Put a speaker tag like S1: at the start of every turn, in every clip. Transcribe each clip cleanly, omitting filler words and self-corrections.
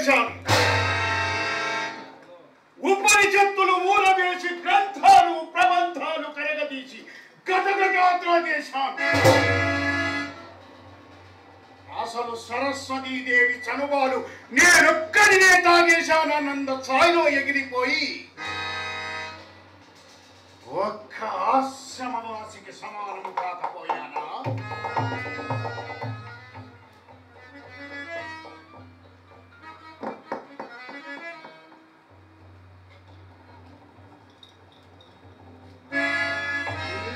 S1: చేశాను. ఉపనిషత్తులు ఊరవేసి గ్రంథాలు ప్రబంధాలు కరగదీసి గతగతాత్ర చేశాను. అసలు సరస్వతీదేవి చనువాలు నేనొక్కడినే తాగేశానన్నంద స్థాయిలో ఎగిరిపోయి ఒక్క ఆశ్రమవాసికి సమానము కాకపోయానా?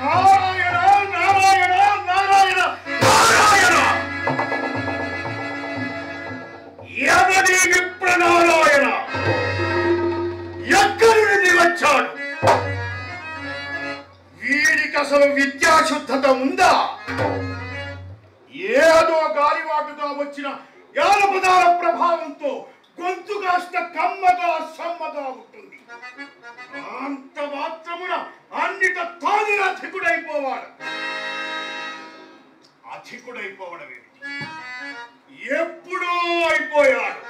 S1: నారాయణ నారాయణ నారాయణ నారాయణ ఎవరి విప్రనారాయణ ఎక్కడి నుండి వచ్చాడు? వీడికి అసలు విద్యాశుద్ధత ఉందా? ఏదో గాలివాటుగా వచ్చిన యాలపదాల ప్రభావంతో గొంతు కాస్త కమ్మగా సమ్మగా ఉంటుంది. అంత మాత్రమున అన్నిట తాని అధికుడైపోవాడు. అధికుడైపోవడం ఏమిటి? ఎప్పుడో అయిపోయాడు.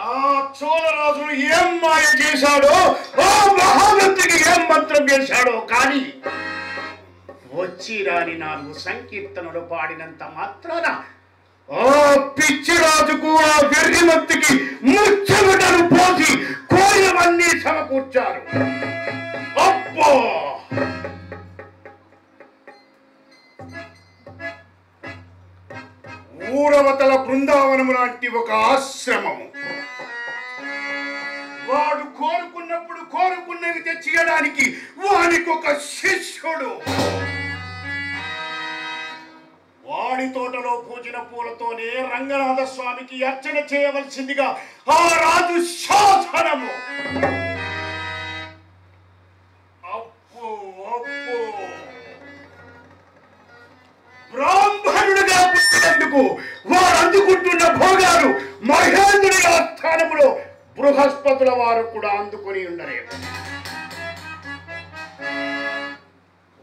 S1: ఆ చోళరాజును ఏం మాయ చేశాడో, ఆ మహామంత్రికి ఏం మంత్రం చేశాడో కానీ వచ్చి రాని 4 సంకీర్తనలు పాడినంత మాత్రాన ఆ పిచ్చిరాజుకు ఆ వెర్రిమంతికి ముచ్చమటలు పోసి కోరినవన్నీ సమకూర్చారు. అబ్బో! ఊరవతల బృందావనము లాంటి ఒక ఆశ్రమము. వాడు కోరుకున్నప్పుడు కోరుకున్నవి తెచ్చియడానికి వానికి ఒక శిష్యుడు. వాడి తోటలో పూజిన పూలతోనే రంగనాథ స్వామికి అర్చన చేయవలసిందిగా ఆ రాజు శాసనము. అప్పు అప్పు బ్రాహ్మణుడిగా పుట్టినందుకు వారు అందుకుంటున్న భోగాలు మహేంద్రుడి ఆస్థానములో బృహస్పతుల వారు కూడా అందుకొని ఉండలేరు.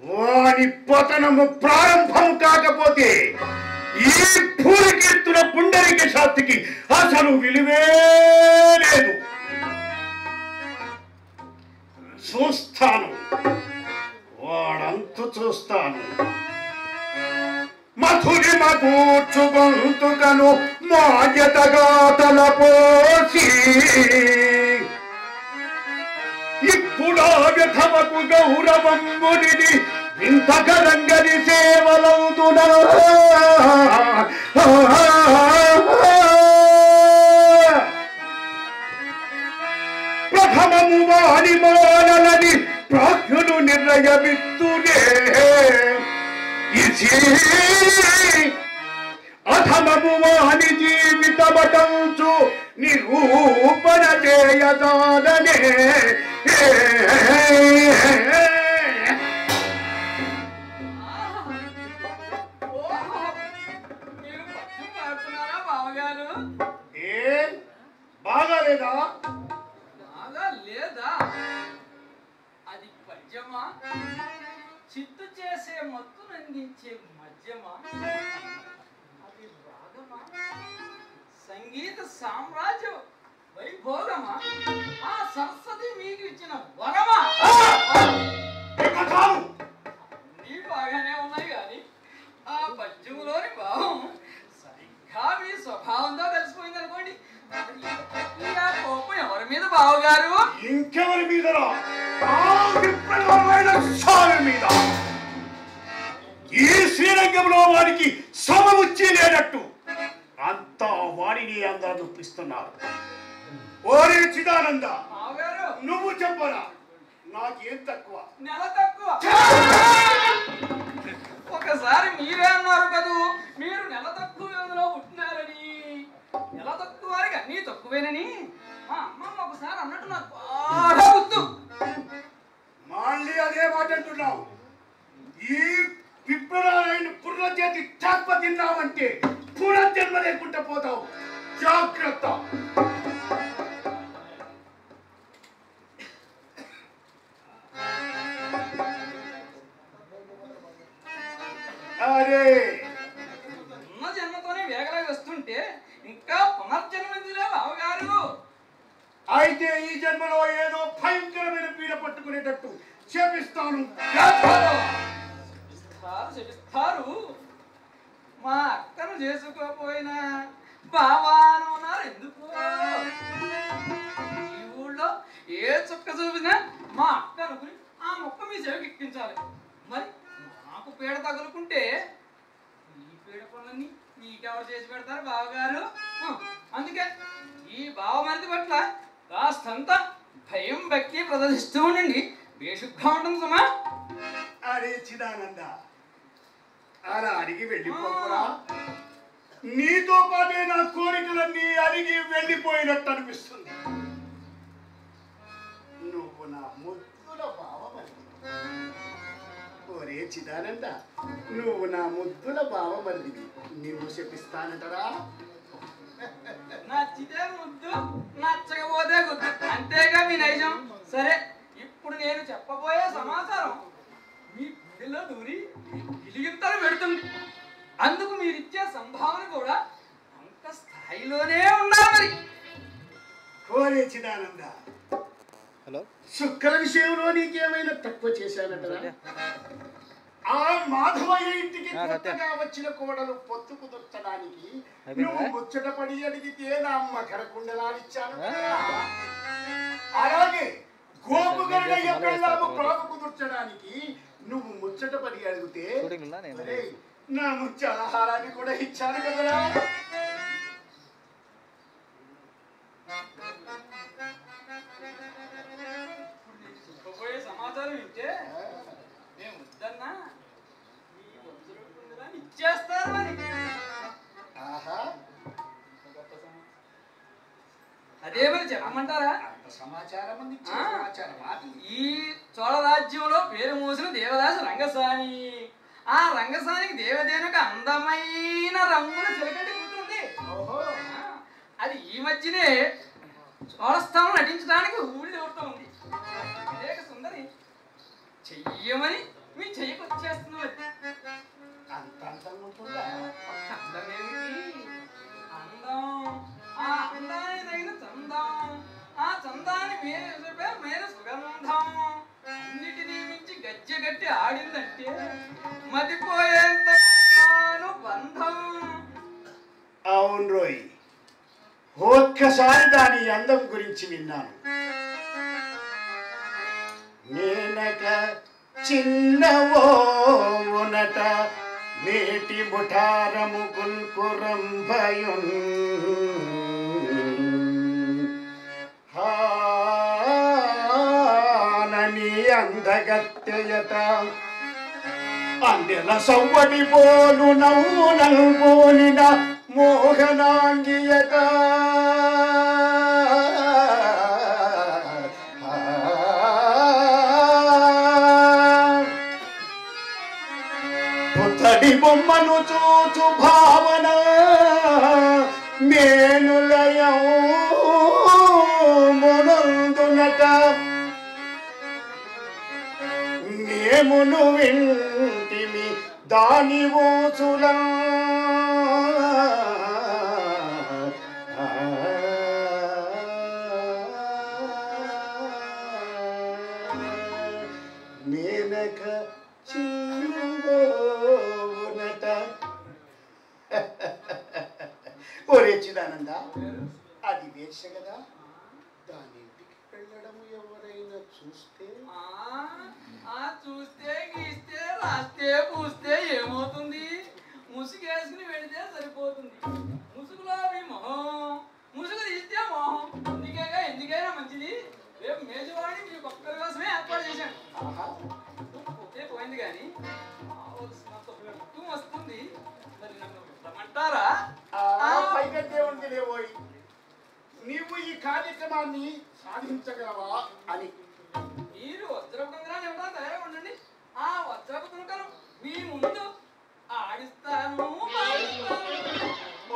S1: వాని పతనము ప్రారంభం కాకపోతే ఈ పూరికీర్తుల పుండరీక శాస్త్రికి అసలు విలువే లేదు. చూస్తాను, వాడంతు చూస్తాను. మధురి మధూర్చు గొంతుకను మాయతగా తలపోసి ఇప్పుడా వ్యథమకు గౌరవంబునిది ఇంతకరంగని సేవలవుతున్నా. ప్రథమము వాని మానలని ప్రాజ్ఞులు నిర్ణయమిత్తునే. అధమము వాని జీవితమటంచు నిరూపణ చేయదాననే. బాగాలేదా?
S2: బాగా లేదా? అది పద్యమా? చిత్తు చేసే మత్తును అందించే మద్యమా? అది రాగమా? సంగీత సామ్రాజ్యం వైభోగమా? ఆ సరస్వతి మీకు ఇచ్చిన వరమా? నీ బాగానే ఉన్నాయి కానీ ఆ పద్యములోని భావం సరిగ్గా మీ స్వభావంతో కలిసిపోయింది అనుకోండి. కోపం ఎవరి మీద బావగారు?
S1: ఇంకెవరి మీద? మీద. ఈ శ్రీరంగంలో వాడికి సమముచ్చి లేనట్టు అంతా వాడిని అందరూ నొప్పిస్తున్నారు. ఓరే చిదానంద, నువ్వు చెప్పరా, నాకేం తక్కువ?
S2: నెల తక్కువ. ఒకసారి మీరే అన్నారు కదూ, మీరు నెల తక్కువ వ్యవధిలో పుట్టినారని. నెల తక్కువ వారికి అన్నీ తక్కువేనని మా అమ్మమ్మ ఒకసారి అన్నట్టు నాకు బాగా గుర్తు.
S1: మళ్ళీ అదే మాట అంటున్నావు. ఈ విప్రనారాయణ పుర్ర చేతి చాప తిన్నావంటే పునర్జన్మ లేకుండా పోతావు. జాగ్రత్త. అరే
S2: ఉన్న జన్మతోనే వేగలా వస్తుంటే
S1: అయితే ఈ జన్మలో ఏదో భయంకరమైన పీడ పట్టుకునేటట్టు చేపిస్తాను.
S2: చెప్పిస్తారు. మా అక్కను చేసుకోపోయినా బావాను ఉన్నారు ఎందుకు? ఈ ఊళ్ళో ఏ చుక్క చూపినా మా అక్క అనుకుని ఆ మొక్క మీ చెవికి ఎక్కించాలి. మరి నాకు పీడ తగులుకుంటే ఈ పీడ పనులన్నీ మీకెవరు చేసి పెడతారు బావగారు? అందుకే ఈ బావమరిది పట్ల కాస్తంత భయం భక్తి ప్రదర్శిస్తూ ఉండండి, బేషుగ్గా ఉంటుంది సుమా.
S1: అరే చిదానంద, అలా అడిగి వెళ్ళిపోకురా. నీతో పాటే నా కోరికలన్నీ అడిగి వెళ్ళిపోయినట్టు అనిపిస్తుంది. నువ్వు నా ముద్దుల బావమరిది. ఒరే చిదానంద, నువ్వు నా ముద్దుల బావమరిది. నిన్ను చెప్పిస్తానంటరా?
S2: నచ్చితే ముద్దు, నచ్చకపోతే గుద్దు, అంతేగా మీ నైజం. సరే, ఇప్పుడు నేను చెప్పబోయే సమాచారం మీ గుడిలో దూరి గిలిగింతలు పెడుతుంది. అందుకు మీరిచ్చే సంభావన కూడా అంత స్థాయిలోనే ఉండాలి. మరి
S1: ఒరే చిదానంద,
S3: హలో,
S1: చుక్కల విషయంలో నీకేమైనా తక్కువ చేశానంటరా? ఆ మాధవయ్య ఇంటికి కొత్తగా వచ్చిన కోడలు పొత్తు కుదర్చడానికి నువ్వు ముచ్చటపడి అడిగితే నా అమ్మ కరకుండలాలిచ్చాను. అలాగే గోపుగరుడయ్య పెళ్ళాము ప్రాగు కుదుర్చడానికి నువ్వు ముచ్చటపడి అడిగితే నా ముత్యాలహారాన్ని కూడా ఇచ్చాను కదరా.
S2: చెప్పబోయే సమాచారం వింటే మేము వద్దన్నా ఈ వజ్రకుండలాన్ని ఇచ్చేస్తారు. మరి అదే మరి చెప్పమంటారా? ఈ చోళ రాజ్యంలో పేరు మోసిన దేవదాసు రంగసాని. ఆ రంగసానికి దేవదేనుక అందమైన రంగుల చిలకటి కూతురుంది. అది ఈ మధ్యనే చోళస్థానం నటించడానికి ఊళ్ళో ఎవరితో ఉంది. వివేక సుందరి చెయ్యమని మీ చెయ్యకొచ్చేస్తున్నది. అందమేమిటి అందం, ఆ అందాన్ని తగిన చందం, ఆ చందాన్ని మేర సుగంధం అన్నిటినీ మించి గజ్జె గట్టి ఆడిందంటే మతిపోయేంత బంధం.
S1: అవును రోయ్, ఒక్కసారి దాని అందం గురించి విన్నాను. నేనక చిన్నవో ఉనట నేటి ముఠారము కుల్కురం భయున్ హానని అందగత్తెయట అందెల సవ్వడి పోలు నవ్వునల్ పోలిన మోహనాంగియత పుత్తడి బొమ్మను చూచు భావన మేనులయం మునందునట నేమును వింటిమి దాని ఊచులా నేనక చిన్నట. ఒరే చిదానంద, అది వేష కదా, దాని ఇంటికి వెళ్ళడము ఎవరైనా చూస్తే
S2: చూస్తే గీస్తే రాస్తే పూస్తే ఏమవుతుంది? ముసుగేసుకుని వెళితే సరిపోతుంది. ముసుగులో మీ మొహం, ముసుగు తీస్తే మొహం. ఎందుకైనా మంచిది రేపు మేజవాడిని మీ ఒక్కరి కోసమే ఏర్పాటు చేశాను. పోతే పోయింది కానీ వస్తుంది. మరి నన్ను రమ్మంటారా?
S1: పైగట్టే ఉంది లేవోయ్, నీవు ఈ కార్యక్రమాన్ని సాధించగలవా అని.
S2: మీరు వజ్రపు కంకణాన్ని ఇవ్వడానికి తయారుగా ఉండండి. ఆ వజ్రపు కంకణం మీ ముందు ఆడిస్తాను.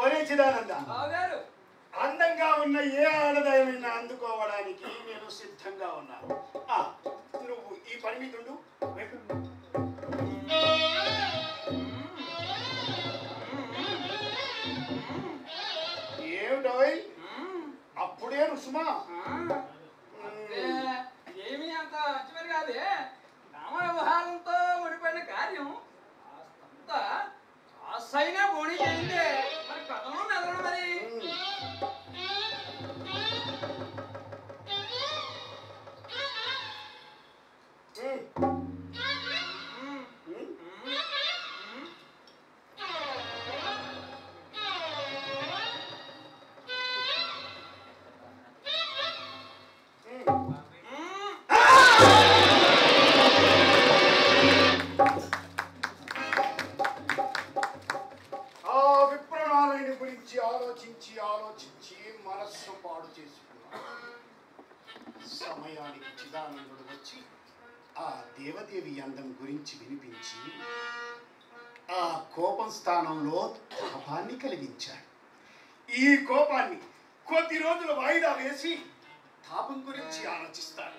S1: ఒరే చిదానంద,
S2: బావగారు,
S1: అందంగా ఉన్న ఏ ఆడదైనా అందుకోవడానికి నేను సిద్ధంగా ఉన్నాను. నువ్వు ఈ పని మీద ఉండు. ఏమిటోయ్, అప్పుడు అప్పుడేను సుమా.
S2: అంటే ఏమీ అంత మంచిమని కాదే, నామ వ్యవహారంతో ముడిపడిన కార్యం అంతా కాసైనా పోనీ చేయండి. మరి కథను మెదడు మరి.
S1: ఆలోచించి మనస్సు పాడు చేసుకున్నాడు. సమయానికి చిదానందుడు వచ్చి ఆ దేవదేవి అందం గురించి వినిపించి ఆ కోపం స్థానంలో తాపాన్ని కలిగించాడు. ఈ కోపాన్ని కొద్ది రోజులు వాయిదా వేసి తాపం గురించి ఆలోచిస్తాడు.